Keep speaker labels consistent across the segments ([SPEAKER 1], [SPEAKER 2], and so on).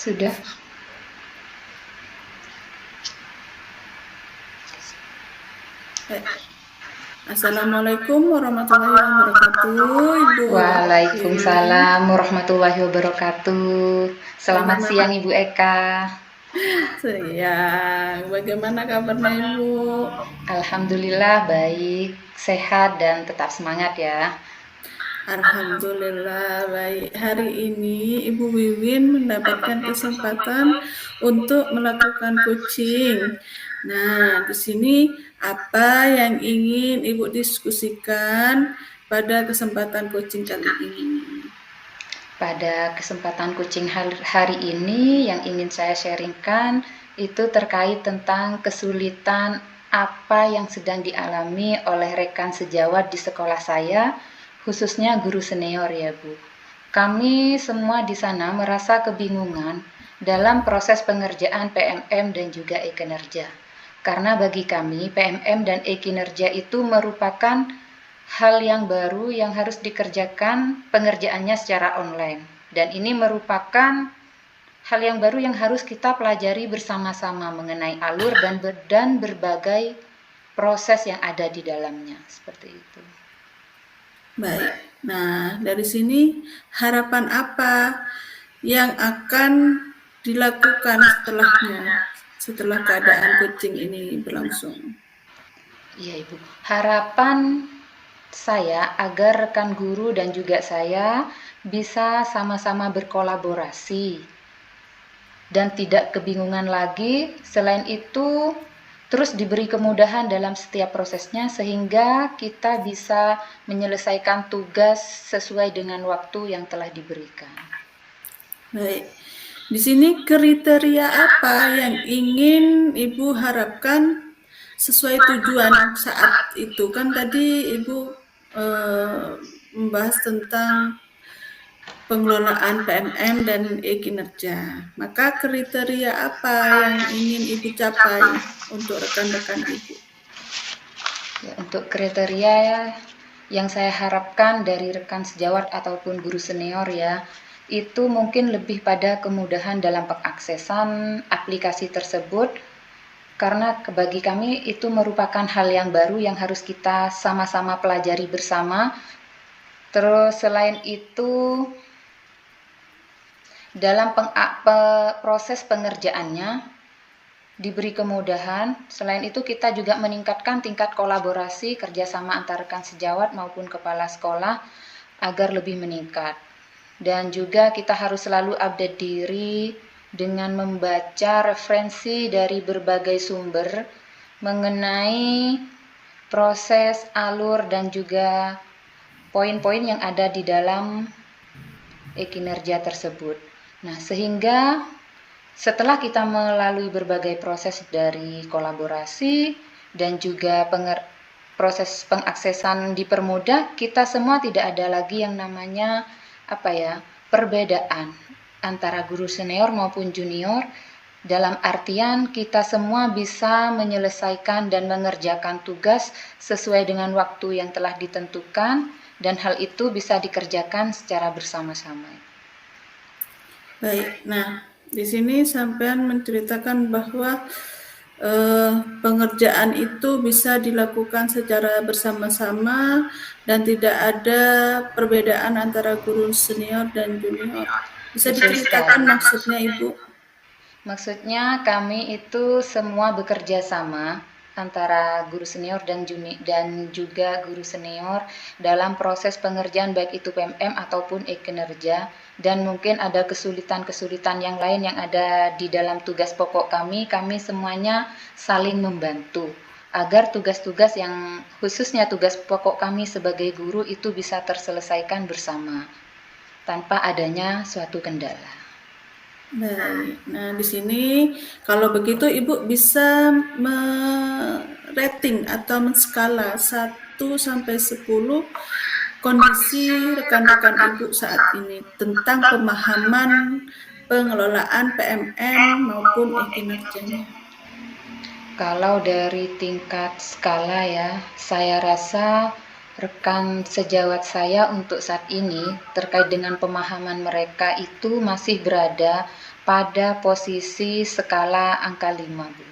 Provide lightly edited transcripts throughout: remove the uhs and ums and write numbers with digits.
[SPEAKER 1] Sudah.
[SPEAKER 2] Assalamualaikum warahmatullahi wabarakatuh, Ibu.
[SPEAKER 1] Waalaikumsalam warahmatullahi wabarakatuh. Selamat siang Ibu Eka.
[SPEAKER 2] Ya, bagaimana kabarnya Ibu?
[SPEAKER 1] Alhamdulillah baik, sehat dan tetap semangat ya.
[SPEAKER 2] Alhamdulillah baik. Hari ini Ibu Wiwin mendapatkan kesempatan untuk melakukan coaching. Nah, di sini apa yang ingin Ibu diskusikan pada kesempatan coaching kali ini?
[SPEAKER 1] Pada kesempatan coaching hari ini yang ingin saya sharingkan itu terkait tentang kesulitan apa yang sedang dialami oleh rekan sejawat di sekolah saya, khususnya guru senior ya Bu. Kami semua di sana merasa kebingungan dalam proses pengerjaan PMM dan juga e-kinerja. Karena bagi kami PMM dan e-kinerja itu merupakan hal yang baru yang harus dikerjakan pengerjaannya secara online. Dan ini merupakan hal yang baru yang harus kita pelajari bersama-sama mengenai alur dan berbagai proses yang ada di dalamnya. Seperti itu.
[SPEAKER 2] Baik, nah dari sini harapan apa yang akan dilakukan setelah keadaan coaching ini berlangsung?
[SPEAKER 1] Iya Ibu, harapan saya agar rekan guru dan juga saya bisa sama-sama berkolaborasi dan tidak kebingungan lagi. Selain itu, terus diberi kemudahan dalam setiap prosesnya sehingga kita bisa menyelesaikan tugas sesuai dengan waktu yang telah diberikan.
[SPEAKER 2] Baik, di sini kriteria apa yang ingin Ibu harapkan sesuai tujuan saat itu? Kan tadi Ibu membahas tentang pengelolaan PMM dan e-kinerja. Maka kriteria apa yang ingin Ibu capai untuk rekan-rekan Ibu?
[SPEAKER 1] Ya, untuk kriteria yang saya harapkan dari rekan sejawat ataupun guru senior ya, itu mungkin lebih pada kemudahan dalam pengaksesan aplikasi tersebut, karena bagi kami itu merupakan hal yang baru yang harus kita sama-sama pelajari bersama. Terus selain itu dalam proses pengerjaannya diberi kemudahan. Selain itu kita juga meningkatkan tingkat kolaborasi kerjasama antar rekan sejawat maupun kepala sekolah agar lebih meningkat. Dan juga kita harus selalu update diri dengan membaca referensi dari berbagai sumber mengenai proses, alur, dan juga poin-poin yang ada di dalam e-kinerja tersebut. Nah, sehingga setelah kita melalui berbagai proses dari kolaborasi dan juga proses pengaksesan dipermudah, kita semua tidak ada lagi yang namanya perbedaan antara guru senior maupun junior, dalam artian kita semua bisa menyelesaikan dan mengerjakan tugas sesuai dengan waktu yang telah ditentukan, dan hal itu bisa dikerjakan secara bersama-sama.
[SPEAKER 2] Baik, nah di sini sampean menceritakan bahwa pengerjaan itu bisa dilakukan secara bersama-sama dan tidak ada perbedaan antara guru senior dan junior. Bisa diceritakan maksudnya Ibu?
[SPEAKER 1] Maksudnya kami itu semua bekerja sama antara guru senior dan juga guru senior dalam proses pengerjaan baik itu PMM ataupun e-kinerja, dan mungkin ada kesulitan-kesulitan yang lain yang ada di dalam tugas pokok kami semuanya saling membantu agar tugas-tugas yang khususnya tugas pokok kami sebagai guru itu bisa terselesaikan bersama tanpa adanya suatu kendala.
[SPEAKER 2] Baik. Nah, di sini kalau begitu Ibu bisa merating atau menskala 1 sampai 10 kondisi rekan-rekan Ibu saat ini tentang pemahaman pengelolaan PMM maupun kinerjanya.
[SPEAKER 1] Kalau dari tingkat skala ya, saya rasa rekan sejawat saya untuk saat ini terkait dengan pemahaman mereka itu masih berada pada posisi skala angka 5, Bu.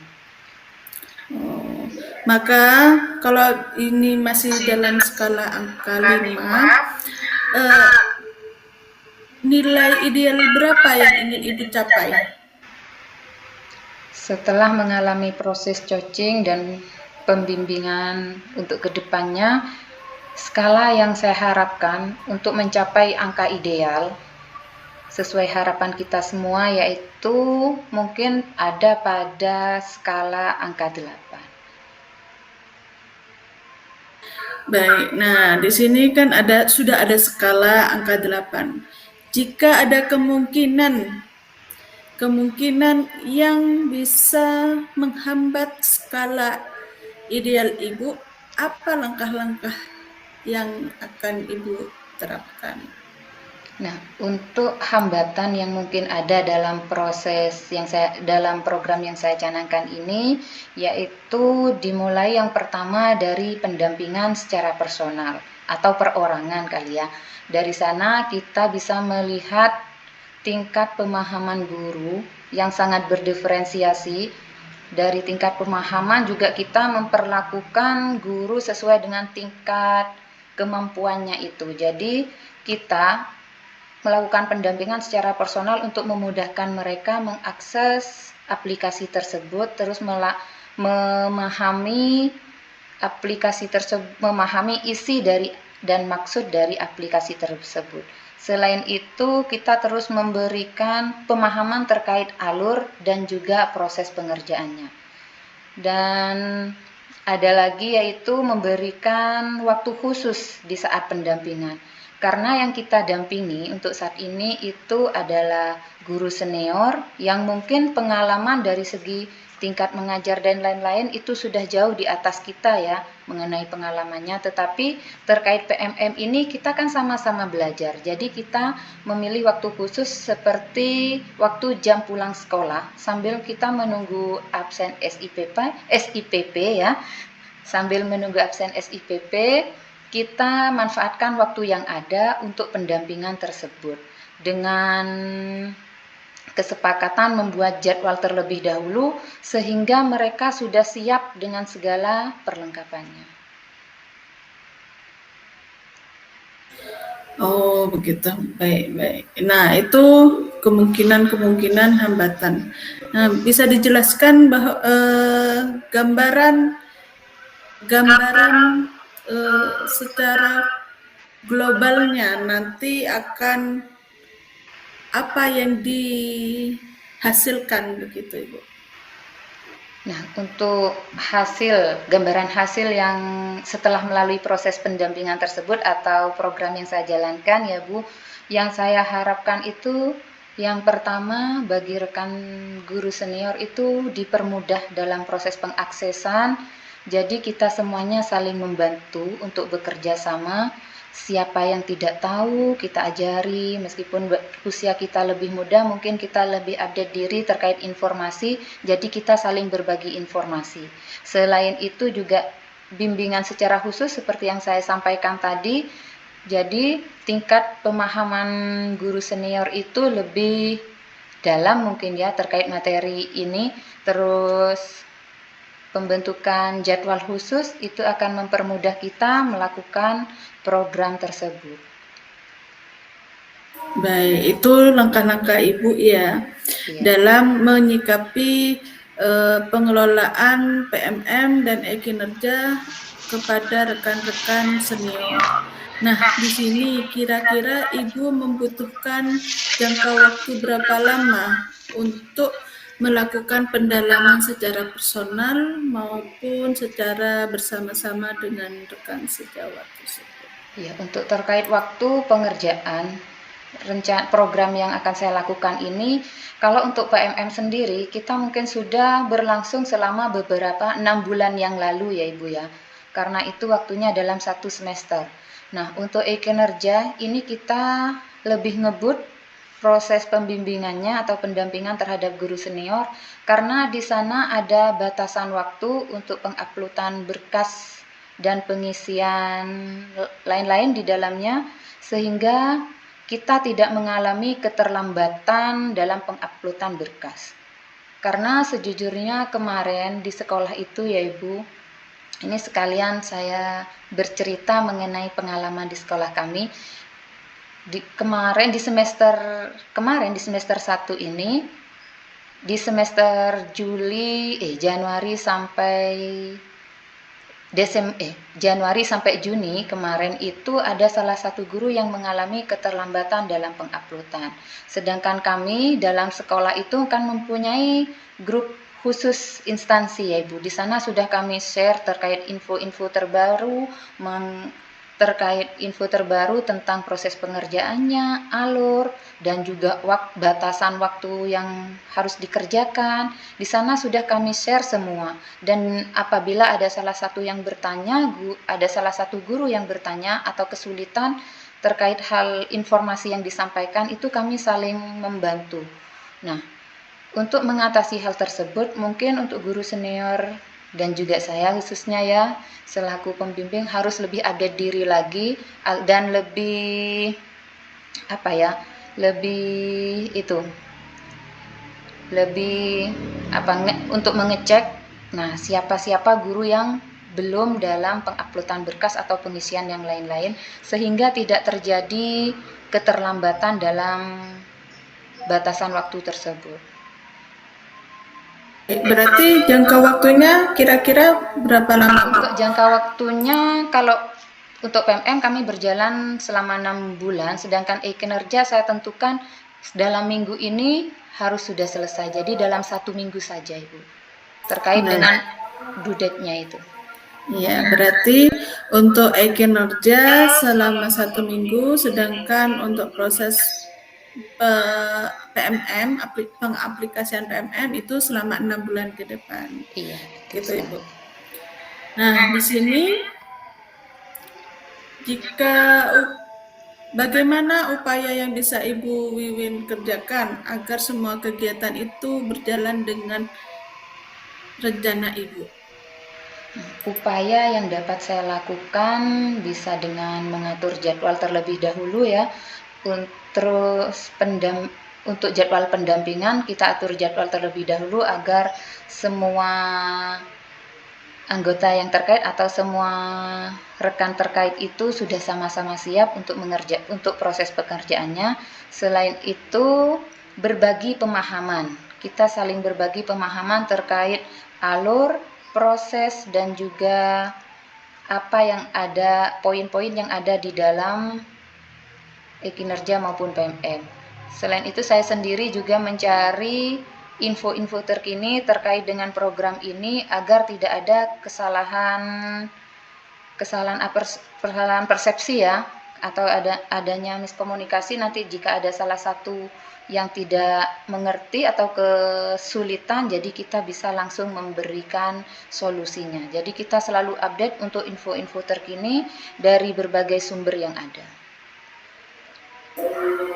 [SPEAKER 2] Oh, maka kalau ini masih dalam skala angka 5, nilai ideal berapa yang ingin Ibu capai?
[SPEAKER 1] Setelah mengalami proses coaching dan pembimbingan untuk kedepannya, skala yang saya harapkan untuk mencapai angka ideal sesuai harapan kita semua yaitu mungkin ada pada skala angka 8.
[SPEAKER 2] Baik, nah di sini kan sudah ada skala angka 8. Jika ada kemungkinan yang bisa menghambat skala ideal Ibu, apa langkah-langkah yang akan Ibu terapkan?
[SPEAKER 1] Nah, untuk hambatan yang mungkin ada dalam dalam program yang saya canangkan ini, yaitu dimulai yang pertama dari pendampingan secara personal atau perorangan kali ya. Dari sana kita bisa melihat tingkat pemahaman guru yang sangat berdiferensiasi. Dari tingkat pemahaman juga kita memperlakukan guru sesuai dengan tingkat kemampuannya itu. Jadi kita melakukan pendampingan secara personal untuk memudahkan mereka mengakses aplikasi tersebut, terus memahami aplikasi tersebut, memahami isi dari dan maksud dari aplikasi tersebut. Selain itu, kita terus memberikan pemahaman terkait alur dan juga proses pengerjaannya. Dan ada lagi yaitu memberikan waktu khusus di saat pendampingan. Karena yang kita dampingi untuk saat ini itu adalah guru senior yang mungkin pengalaman dari segi tingkat mengajar dan lain-lain itu sudah jauh di atas kita ya mengenai pengalamannya. Tetapi terkait PMM ini kita kan sama-sama belajar. Jadi kita memilih waktu khusus seperti waktu jam pulang sekolah sambil kita menunggu absen SIPP ya. Sambil menunggu absen SIPP, kita manfaatkan waktu yang ada untuk pendampingan tersebut dengan kesepakatan membuat jadwal terlebih dahulu sehingga mereka sudah siap dengan segala perlengkapannya.
[SPEAKER 2] Oh, begitu. Baik. Nah, itu kemungkinan hambatan. Nah, bisa dijelaskan bahwa gambaran secara globalnya nanti akan apa yang dihasilkan begitu, Ibu?
[SPEAKER 1] Nah, untuk gambaran hasil yang setelah melalui proses pendampingan tersebut atau program yang saya jalankan ya Bu, yang saya harapkan itu yang pertama bagi rekan guru senior itu dipermudah dalam proses pengaksesan, jadi kita semuanya saling membantu untuk bekerja sama. Siapa yang tidak tahu kita ajari, meskipun usia kita lebih muda mungkin kita lebih update diri terkait informasi, jadi kita saling berbagi informasi. Selain itu juga bimbingan secara khusus seperti yang saya sampaikan tadi, jadi tingkat pemahaman guru senior itu lebih dalam mungkin ya terkait materi ini, terus pembentukan jadwal khusus itu akan mempermudah kita melakukan program tersebut.
[SPEAKER 2] Baik, itu langkah-langkah Ibu ya dalam menyikapi pengelolaan PMM dan kinerja kepada rekan-rekan senior. Nah, di sini kira-kira Ibu membutuhkan jangka waktu berapa lama untuk melakukan pendalaman secara personal maupun secara bersama-sama dengan rekan sejawat tersebut.
[SPEAKER 1] Ya, untuk terkait waktu pengerjaan program yang akan saya lakukan ini, kalau untuk PMM sendiri kita mungkin sudah berlangsung selama beberapa 6 bulan yang lalu ya Ibu ya, karena itu waktunya dalam 1 semester. Nah, untuk e-kinerja ini kita lebih ngebut proses pembimbingannya atau pendampingan terhadap guru senior, karena di sana ada batasan waktu untuk penguploadan berkas dan pengisian lain-lain di dalamnya, sehingga kita tidak mengalami keterlambatan dalam penguploadan berkas. Karena sejujurnya kemarin di sekolah itu ya Ibu, ini sekalian saya bercerita mengenai pengalaman di sekolah kami. Di semester 1 ini, di semester Januari sampai Juni kemarin itu ada salah satu guru yang mengalami keterlambatan dalam penguploadan. Sedangkan kami dalam sekolah itu kan mempunyai grup khusus instansi ya Ibu. Di sana sudah kami share terkait info-info terbaru, tentang proses pengerjaannya, alur, dan juga batasan waktu yang harus dikerjakan. Di sana sudah kami share semua. Dan apabila ada salah satu guru yang bertanya atau kesulitan terkait hal informasi yang disampaikan, itu kami saling membantu. Nah, untuk mengatasi hal tersebut, mungkin untuk guru senior dan juga saya khususnya ya selaku pembimbing harus lebih update diri lagi dan lebih untuk mengecek siapa guru yang belum dalam penguploadan berkas atau pengisian yang lain-lain, sehingga tidak terjadi keterlambatan dalam batasan waktu tersebut.
[SPEAKER 2] Berarti jangka waktunya kira-kira berapa lama?
[SPEAKER 1] Untuk jangka waktunya, kalau untuk PMM kami berjalan selama 6 bulan, sedangkan e-kinerja saya tentukan dalam minggu ini harus sudah selesai. Jadi dalam 1 minggu saja Ibu, terkait dengan due date-nya itu.
[SPEAKER 2] Ya, berarti untuk e-kinerja selama 1 minggu, sedangkan untuk proses PMM, pengaplikasian PMM itu selama 6 bulan ke depan.
[SPEAKER 1] Iya,
[SPEAKER 2] gitu Ibu. Nah, di sini bagaimana upaya yang bisa Ibu Wiwin kerjakan agar semua kegiatan itu berjalan dengan rencana Ibu?
[SPEAKER 1] Upaya yang dapat saya lakukan bisa dengan mengatur jadwal terlebih dahulu ya. Untuk jadwal pendampingan kita atur jadwal terlebih dahulu agar semua anggota yang terkait atau semua rekan terkait itu sudah sama-sama siap untuk proses pekerjaannya. Selain itu, berbagi pemahaman. Kita saling berbagi pemahaman terkait alur, proses, dan juga poin-poin yang ada di dalam e-kinerja maupun PMM. Selain itu, saya sendiri juga mencari info-info terkini terkait dengan program ini agar tidak ada kesalahan persepsi ya, atau adanya miskomunikasi nanti jika ada salah satu yang tidak mengerti atau kesulitan, jadi kita bisa langsung memberikan solusinya. Jadi kita selalu update untuk info-info terkini dari berbagai sumber yang ada.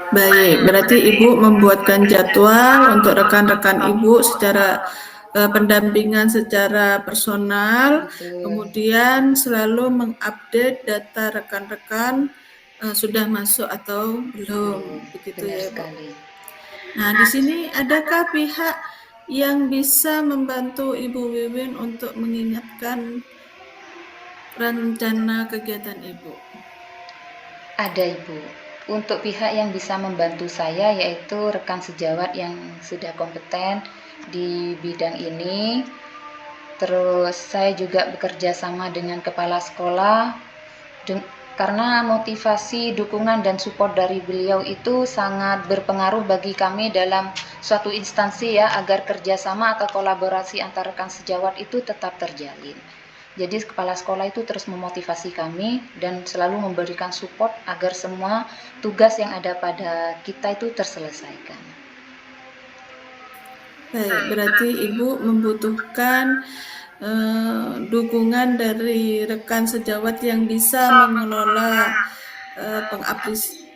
[SPEAKER 2] Baik, berarti Ibu membuatkan jadwal untuk rekan-rekan Ibu secara pendampingan secara personal.
[SPEAKER 1] Betul.
[SPEAKER 2] Kemudian selalu mengupdate data rekan-rekan sudah masuk atau belum, begitu ya Bu. Nah, di sini adakah pihak yang bisa membantu Ibu Wiwin untuk mengingatkan rencana kegiatan Ibu?
[SPEAKER 1] Ada Ibu. Untuk pihak yang bisa membantu saya yaitu rekan sejawat yang sudah kompeten di bidang ini. Terus saya juga bekerja sama dengan kepala sekolah karena motivasi, dukungan, dan support dari beliau itu sangat berpengaruh bagi kami dalam suatu instansi ya, agar kerjasama atau kolaborasi antar rekan sejawat itu tetap terjalin. Jadi kepala sekolah itu terus memotivasi kami dan selalu memberikan support agar semua tugas yang ada pada kita itu terselesaikan.
[SPEAKER 2] Baik, berarti Ibu membutuhkan dukungan dari rekan sejawat yang bisa mengelola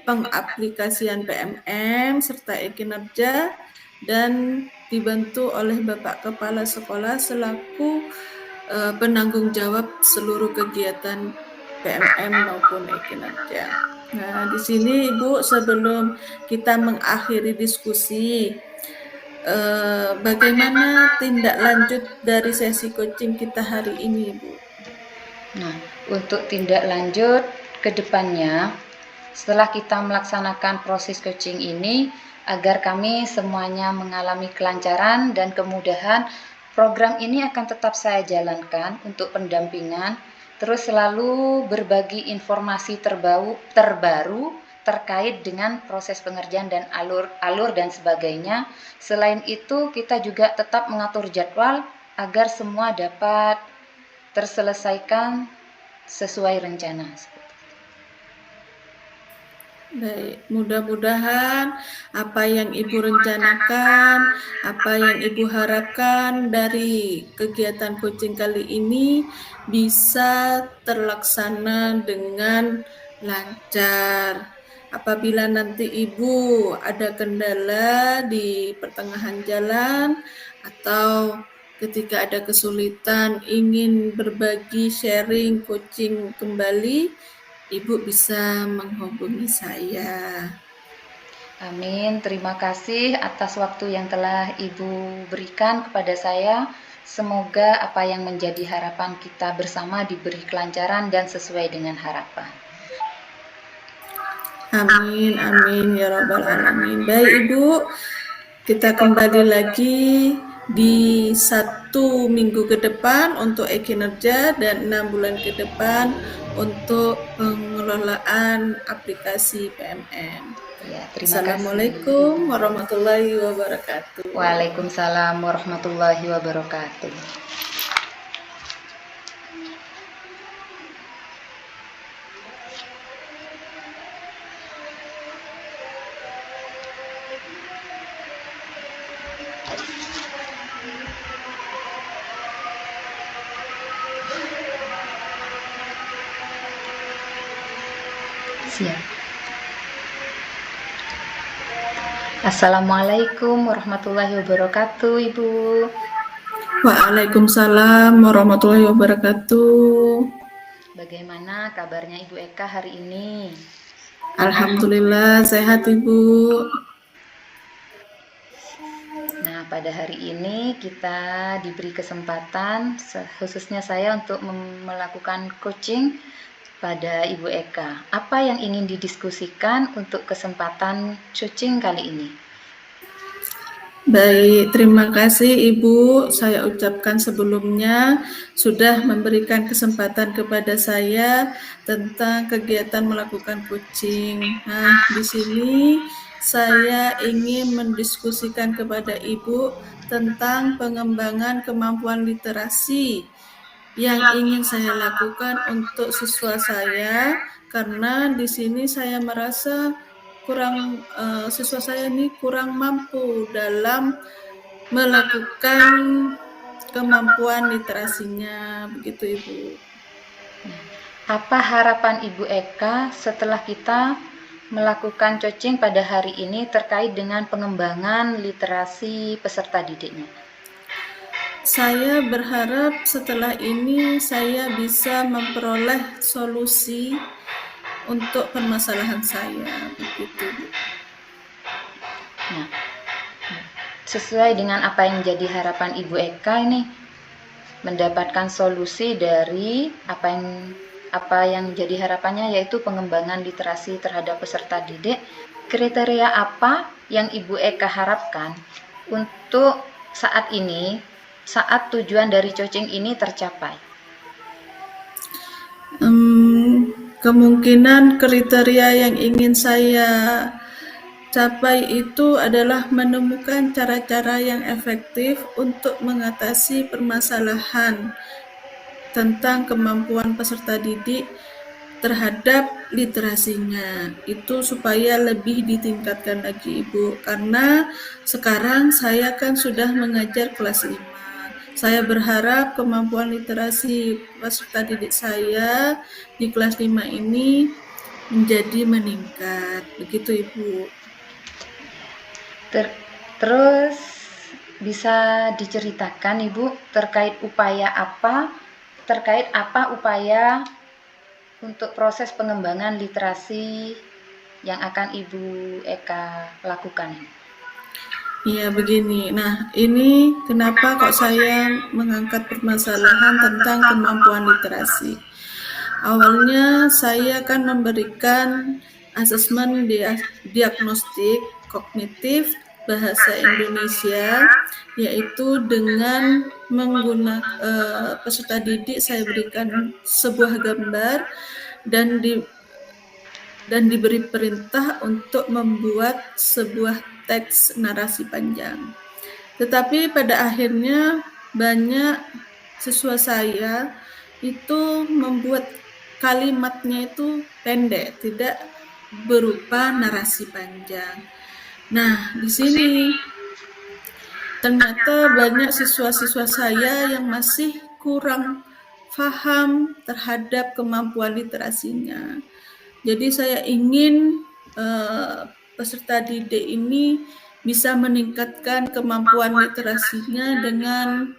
[SPEAKER 2] pengaplikasian PMM serta e-kinerja dan dibantu oleh Bapak Kepala Sekolah selaku penanggung jawab seluruh kegiatan PMM maupun e-kinerja. Nah, di sini Ibu, sebelum kita mengakhiri diskusi, bagaimana tindak lanjut dari sesi coaching kita hari ini, Bu?
[SPEAKER 1] Nah, untuk tindak lanjut ke depannya, setelah kita melaksanakan proses coaching ini, agar kami semuanya mengalami kelancaran dan kemudahan, program ini akan tetap saya jalankan untuk pendampingan, terus selalu berbagi informasi terbaru terkait dengan proses pengerjaan dan alur dan sebagainya. Selain itu, kita juga tetap mengatur jadwal agar semua dapat terselesaikan sesuai rencana.
[SPEAKER 2] Baik, mudah-mudahan apa yang Ibu rencanakan, apa yang Ibu harapkan dari kegiatan coaching kali ini bisa terlaksana dengan lancar. Apabila nanti Ibu ada kendala di pertengahan jalan atau ketika ada kesulitan ingin berbagi sharing coaching kembali, Ibu bisa menghubungi saya.
[SPEAKER 1] Amin. Terima kasih atas waktu yang telah Ibu berikan kepada saya. Semoga apa yang menjadi harapan kita bersama diberi kelancaran dan sesuai dengan harapan.
[SPEAKER 2] Amin, amin ya rabbal alamin. Baik Ibu, kita kembali lagi di 1 minggu ke depan untuk e-kinerja dan 6 bulan ke depan untuk pengelolaan aplikasi PMM.
[SPEAKER 1] Ya, terima
[SPEAKER 2] Assalamualaikum warahmatullahi wabarakatuh.
[SPEAKER 1] Waalaikumsalam warahmatullahi wabarakatuh. Siap. Assalamualaikum warahmatullahi wabarakatuh, Ibu.
[SPEAKER 2] Waalaikumsalam warahmatullahi wabarakatuh.
[SPEAKER 1] Bagaimana kabarnya Ibu Eka hari ini?
[SPEAKER 2] Alhamdulillah sehat Ibu.
[SPEAKER 1] Nah, pada hari ini kita diberi kesempatan, khususnya saya, untuk melakukan coaching pada Ibu Eka. Apa yang ingin didiskusikan untuk kesempatan coaching kali ini?
[SPEAKER 2] Baik, terima kasih Ibu. Saya ucapkan sebelumnya sudah memberikan kesempatan kepada saya tentang kegiatan melakukan coaching. Nah, di sini saya ingin mendiskusikan kepada Ibu tentang pengembangan kemampuan literasi yang ingin saya lakukan untuk siswa saya, karena di sini saya merasa siswa saya ini kurang mampu dalam melakukan kemampuan literasinya, begitu Ibu.
[SPEAKER 1] Apa harapan Ibu Eka setelah kita melakukan coaching pada hari ini terkait dengan pengembangan literasi peserta didiknya?
[SPEAKER 2] Saya berharap setelah ini saya bisa memperoleh solusi untuk permasalahan saya, begitu Bu.
[SPEAKER 1] Nah, sesuai dengan apa yang menjadi harapan Ibu Eka ini, mendapatkan solusi dari apa yang menjadi harapannya, yaitu pengembangan literasi terhadap peserta didik. Kriteria apa yang Ibu Eka harapkan untuk saat ini, saat tujuan dari coaching ini tercapai?
[SPEAKER 2] Kemungkinan kriteria yang ingin saya capai itu adalah menemukan cara-cara yang efektif untuk mengatasi permasalahan tentang kemampuan peserta didik terhadap literasinya. Itu supaya lebih ditingkatkan lagi, Ibu. Karena sekarang saya kan sudah mengajar kelas 5. Saya berharap kemampuan literasi peserta didik saya di kelas 5 ini menjadi meningkat. Begitu, Ibu.
[SPEAKER 1] Terus bisa diceritakan Ibu terkait apa upaya untuk proses pengembangan literasi yang akan Ibu Eka lakukan?
[SPEAKER 2] Iya, begini. Nah, ini kenapa kok saya mengangkat permasalahan tentang kemampuan literasi. Awalnya saya akan memberikan asesmen diagnostik kognitif bahasa Indonesia, yaitu dengan menggunakan peserta didik saya berikan sebuah gambar dan diberi perintah untuk membuat sebuah teks narasi panjang. Tetapi pada akhirnya banyak siswa saya itu membuat kalimatnya itu pendek, tidak berupa narasi panjang. Nah, di sini ternyata banyak siswa-siswa saya yang masih kurang paham terhadap kemampuan literasinya. Jadi saya ingin peserta didik ini bisa meningkatkan kemampuan literasinya dengan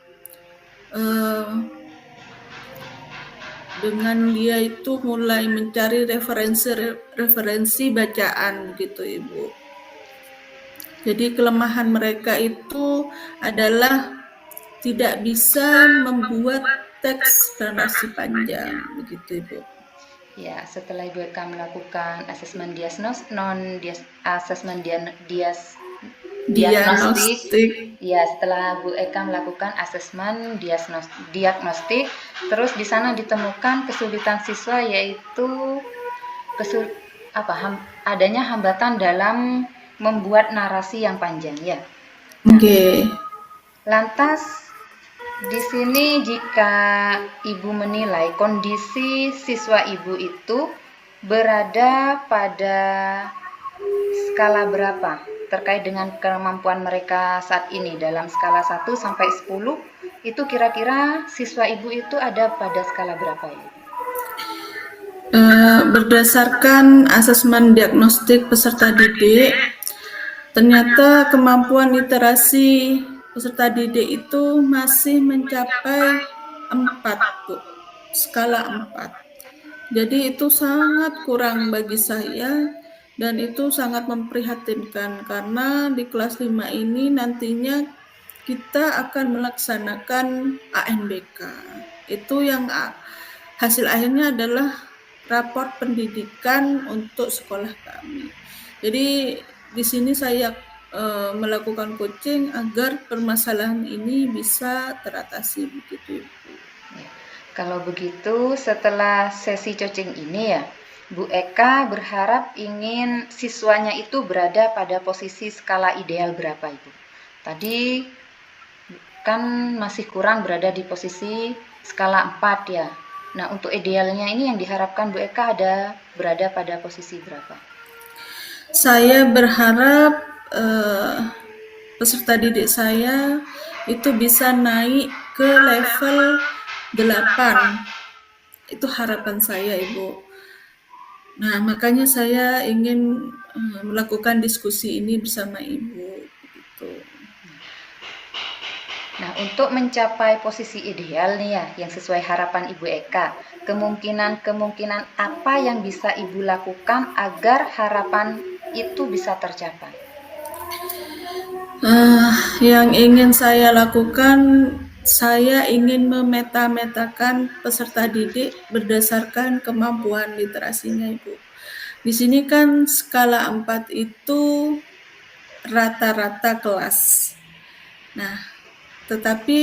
[SPEAKER 2] dia itu mulai mencari referensi bacaan gitu, Ibu. Jadi kelemahan mereka itu adalah tidak bisa membuat teks narasi panjang begitu, Ibu.
[SPEAKER 1] Ya, setelah Ibu Eka melakukan asesmen diagnostik, ya setelah Bu Eka melakukan asesmen diagnostik, terus di sana ditemukan kesulitan siswa yaitu adanya hambatan dalam membuat narasi yang panjang ya.
[SPEAKER 2] Oke.
[SPEAKER 1] Lantas di sini jika Ibu menilai kondisi siswa Ibu itu berada pada skala berapa terkait dengan kemampuan mereka saat ini dalam skala 1 sampai 10, itu kira-kira siswa Ibu itu ada pada skala berapa ya?
[SPEAKER 2] Berdasarkan asesmen diagnostik peserta didik, ternyata kemampuan literasi peserta didik itu masih mencapai 4, Bu. Skala 4. Jadi itu sangat kurang bagi saya dan itu sangat memprihatinkan karena di kelas 5 ini nantinya kita akan melaksanakan ANBK. Itu yang hasil akhirnya adalah raport pendidikan untuk sekolah kami. Jadi di sini saya melakukan coaching agar permasalahan ini bisa teratasi begitu, Ibu.
[SPEAKER 1] Ya. Kalau begitu setelah sesi coaching ini ya, Bu Eka berharap ingin siswanya itu berada pada posisi skala ideal berapa, Ibu? Tadi kan masih kurang berada di posisi skala 4 ya. Nah, untuk idealnya ini yang diharapkan Bu Eka berada pada posisi berapa?
[SPEAKER 2] Saya berharap peserta didik saya itu bisa naik ke level 8. Itu harapan saya, Ibu. Nah, makanya saya ingin melakukan diskusi ini bersama Ibu. Gitu.
[SPEAKER 1] Nah, untuk mencapai posisi ideal nih ya, yang sesuai harapan Ibu Eka, kemungkinan apa yang bisa Ibu lakukan agar harapan itu bisa tercapai?
[SPEAKER 2] Yang ingin saya lakukan, saya ingin memeta-metakan peserta didik berdasarkan kemampuan literasinya, Ibu. Di sini kan skala 4 itu rata-rata kelas. Nah, tetapi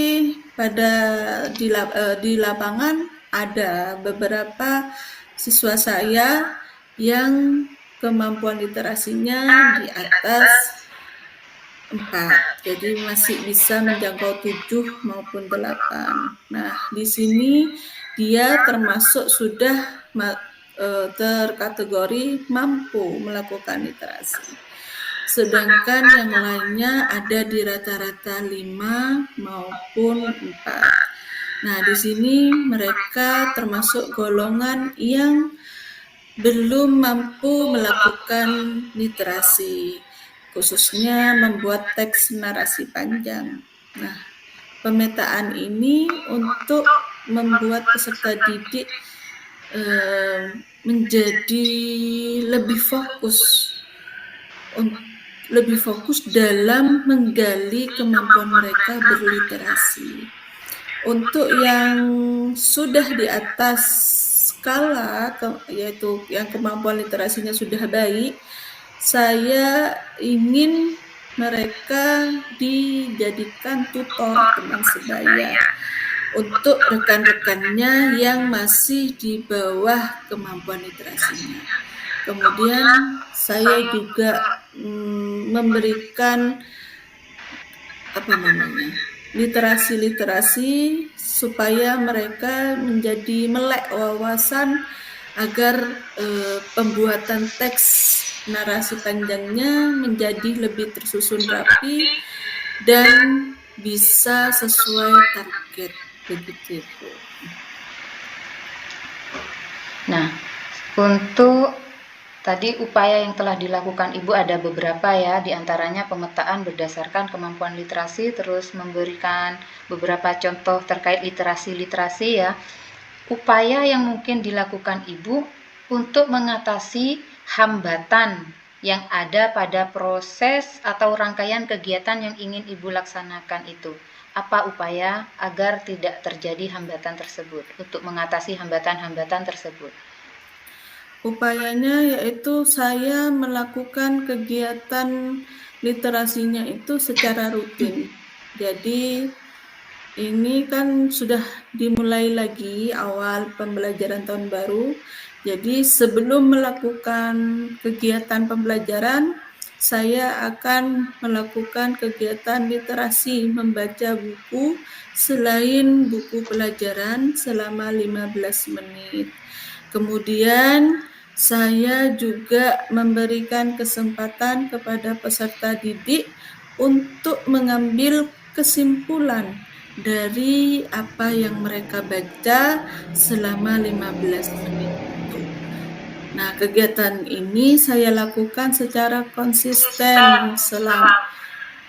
[SPEAKER 2] di lapangan ada beberapa siswa saya yang kemampuan literasinya di atas 4, jadi masih bisa menjangkau 7 maupun 8. Nah, di sini dia termasuk sudah terkategori mampu melakukan literasi. Sedangkan yang lainnya ada di rata-rata 5 maupun 4. Nah, di sini mereka termasuk golongan yang belum mampu melakukan literasi, khususnya membuat teks narasi panjang. Nah, pemetaan ini untuk membuat peserta didik menjadi lebih fokus dalam menggali kemampuan mereka berliterasi. Untuk yang sudah di atas skala, yaitu yang kemampuan literasinya sudah baik, saya ingin mereka dijadikan tutor teman sebaya untuk rekan-rekannya yang masih di bawah kemampuan literasinya. Kemudian saya juga memberikan literasi supaya mereka menjadi melek wawasan agar pembuatan teks narasi panjangnya menjadi lebih tersusun rapi dan bisa sesuai target, begitu Bu.
[SPEAKER 1] Nah, untuk tadi upaya yang telah dilakukan Ibu ada beberapa ya, diantaranya pemetaan berdasarkan kemampuan literasi, terus memberikan beberapa contoh terkait literasi ya. Upaya yang mungkin dilakukan Ibu untuk mengatasi hambatan yang ada pada proses atau rangkaian kegiatan yang ingin Ibu laksanakan itu. Apa upaya agar tidak terjadi hambatan tersebut, untuk mengatasi hambatan-hambatan tersebut?
[SPEAKER 2] Upayanya yaitu saya melakukan kegiatan literasinya itu secara rutin. Jadi ini kan sudah dimulai lagi awal pembelajaran tahun baru. Jadi sebelum melakukan kegiatan pembelajaran, saya akan melakukan kegiatan literasi, membaca buku selain buku pelajaran selama 15 menit. Kemudian saya juga memberikan kesempatan kepada peserta didik untuk mengambil kesimpulan dari apa yang mereka baca selama 15 menit itu. Nah, kegiatan ini saya lakukan secara konsisten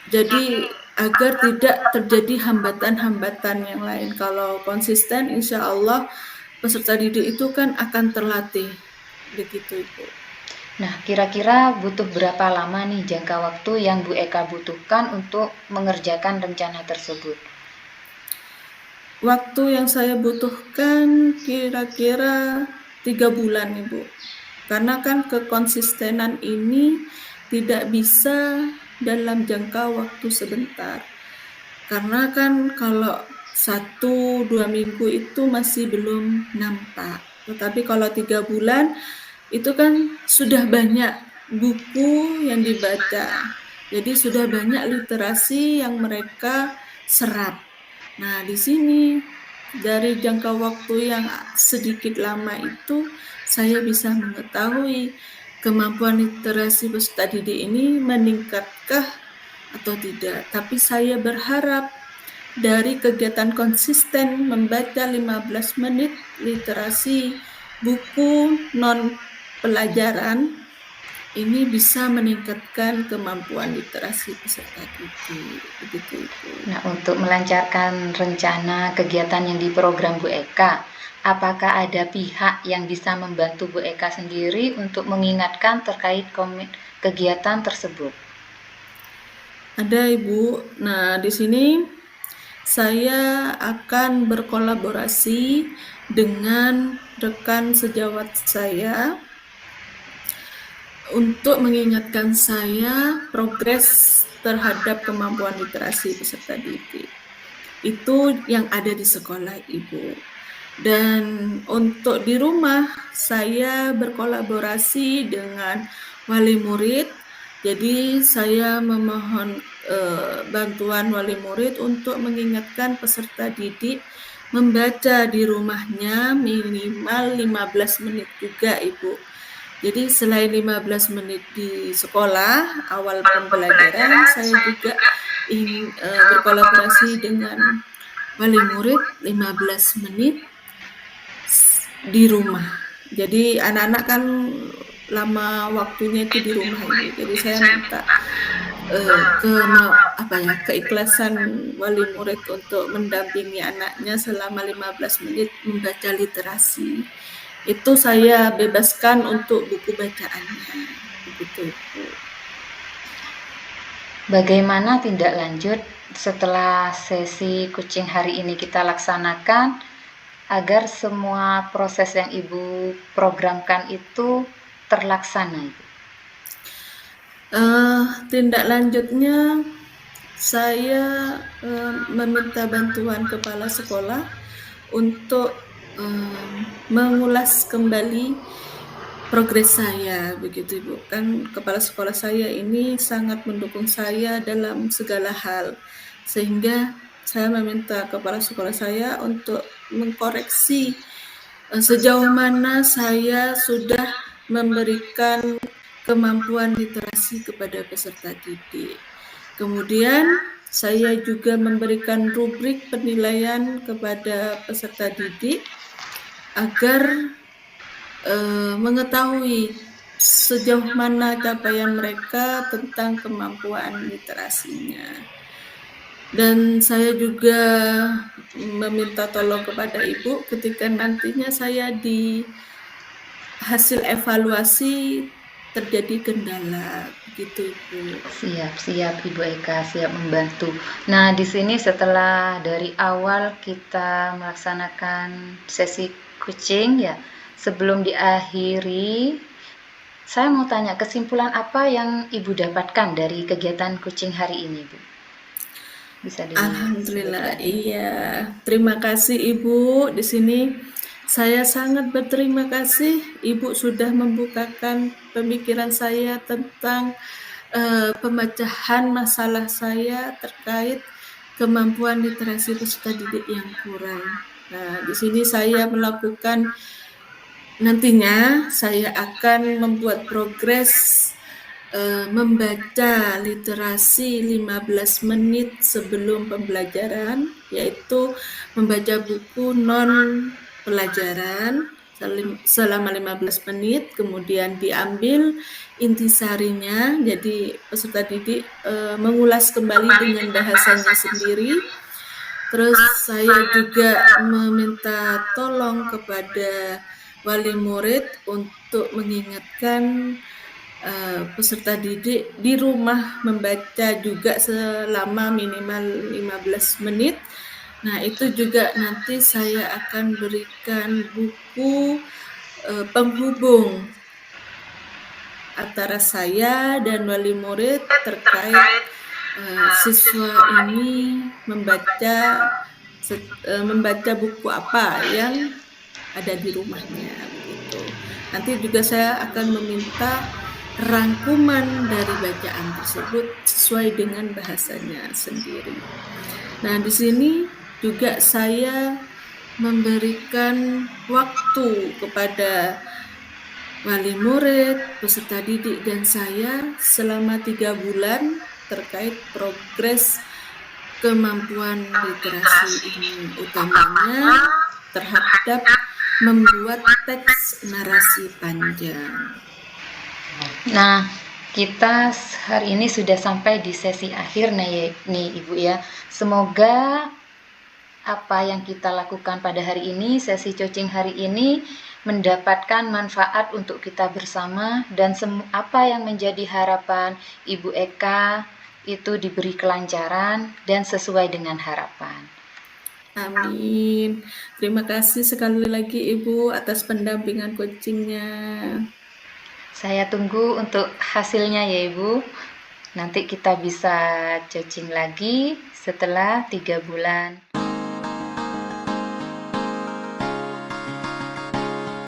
[SPEAKER 2] jadi agar tidak terjadi hambatan-hambatan yang lain. Kalau konsisten, insya Allah peserta didik itu kan akan terlatih, begitu Ibu.
[SPEAKER 1] Nah, kira-kira butuh berapa lama nih jangka waktu yang Bu Eka butuhkan untuk mengerjakan rencana tersebut?
[SPEAKER 2] Waktu yang saya butuhkan kira-kira 3 bulan Ibu. Karena kan kekonsistenan ini tidak bisa dalam jangka waktu sebentar. Karena kan kalau 1-2 minggu itu masih belum nampak. Tetapi kalau 3 bulan itu kan sudah banyak buku yang dibaca. Jadi sudah banyak literasi yang mereka serap. Nah, di sini dari jangka waktu yang sedikit lama itu saya bisa mengetahui kemampuan literasi peserta didik ini meningkatkah atau tidak. Tapi saya berharap dari kegiatan konsisten membaca 15 menit literasi buku non pelajaran ini bisa meningkatkan kemampuan literasi peserta didik, begitu Ibu.
[SPEAKER 1] Nah, untuk melancarkan rencana kegiatan yang diprogram Bu Eka, apakah ada pihak yang bisa membantu Bu Eka sendiri untuk mengingatkan terkait kegiatan tersebut?
[SPEAKER 2] Ada Ibu. Nah, di sini saya akan berkolaborasi dengan rekan sejawat saya untuk mengingatkan saya progres terhadap kemampuan literasi peserta didik. Itu yang ada di sekolah Ibu. Dan untuk di rumah saya berkolaborasi dengan wali murid. Jadi saya memohon bantuan wali murid untuk mengingatkan peserta didik membaca di rumahnya minimal 15 menit juga, Ibu. Jadi selain 15 menit di sekolah awal pembelajaran, saya juga berkolaborasi dengan wali murid 15 menit di rumah. Jadi anak-anak kan lama waktunya itu di rumah, Ibu. Jadi saya minta keikhlasan wali murid untuk mendampingi anaknya selama 15 menit membaca literasi. Itu saya bebaskan untuk buku bacaannya. Begitu, Ibu.
[SPEAKER 1] Bagaimana tindak lanjut setelah sesi kucing hari ini kita laksanakan agar semua proses yang Ibu programkan itu terlaksana, Ibu?
[SPEAKER 2] Tindak lanjutnya saya meminta bantuan kepala sekolah untuk mengulas kembali progres saya, begitu Ibu. Kan kepala sekolah saya ini sangat mendukung saya dalam segala hal, sehingga saya meminta kepala sekolah saya untuk mengkoreksi sejauh mana saya sudah memberikan kemampuan literasi kepada peserta didik. Kemudian saya juga memberikan rubrik penilaian kepada peserta didik agar mengetahui sejauh mana capaian mereka tentang kemampuan literasinya. Dan saya juga meminta tolong kepada Ibu ketika nantinya saya di hasil evaluasi terjadi kendala, begitu Ibu.
[SPEAKER 1] Siap Ibu Eka, siap membantu. Nah, di sini setelah dari awal kita melaksanakan sesi kucing ya, sebelum diakhiri, saya mau tanya kesimpulan apa yang Ibu dapatkan dari kegiatan kucing hari ini, Bu? Bisa
[SPEAKER 2] Alhamdulillah, iya. Terima kasih Ibu. Di sini saya sangat berterima kasih Ibu sudah membukakan pemikiran saya tentang pemecahan masalah saya terkait kemampuan literasi peserta didik yang kurang. Nah, di sini saya melakukan nantinya saya akan membuat progres membaca literasi 15 menit sebelum pembelajaran, yaitu membaca buku non pelajaran selama 15 menit, kemudian diambil intisarinya, jadi peserta didik mengulas kembali dengan bahasanya sendiri. Terus saya juga meminta tolong kepada wali murid untuk mengingatkan peserta didik di rumah membaca juga selama minimal 15 menit. Nah, itu juga nanti saya akan berikan buku penghubung antara saya dan wali murid terkait siswa ini membaca buku apa yang ada di rumahnya, begitu. Nanti juga saya akan meminta rangkuman dari bacaan tersebut sesuai dengan bahasanya sendiri. Nah, di sini juga saya memberikan waktu kepada wali murid, peserta didik, dan saya selama 3 bulan terkait progres kemampuan literasi ini, utamanya terhadap membuat teks narasi panjang.
[SPEAKER 1] Nah, kita hari ini sudah sampai di sesi akhir nih Ibu ya. Semoga apa yang kita lakukan pada hari ini, sesi coaching hari ini mendapatkan manfaat untuk kita bersama, dan apa yang menjadi harapan Ibu Eka itu diberi kelancaran dan sesuai dengan harapan.
[SPEAKER 2] Amin. Terima kasih sekali lagi Ibu atas pendampingan coachingnya.
[SPEAKER 1] Saya tunggu untuk hasilnya ya Ibu. Nanti kita bisa coaching lagi setelah 3 bulan.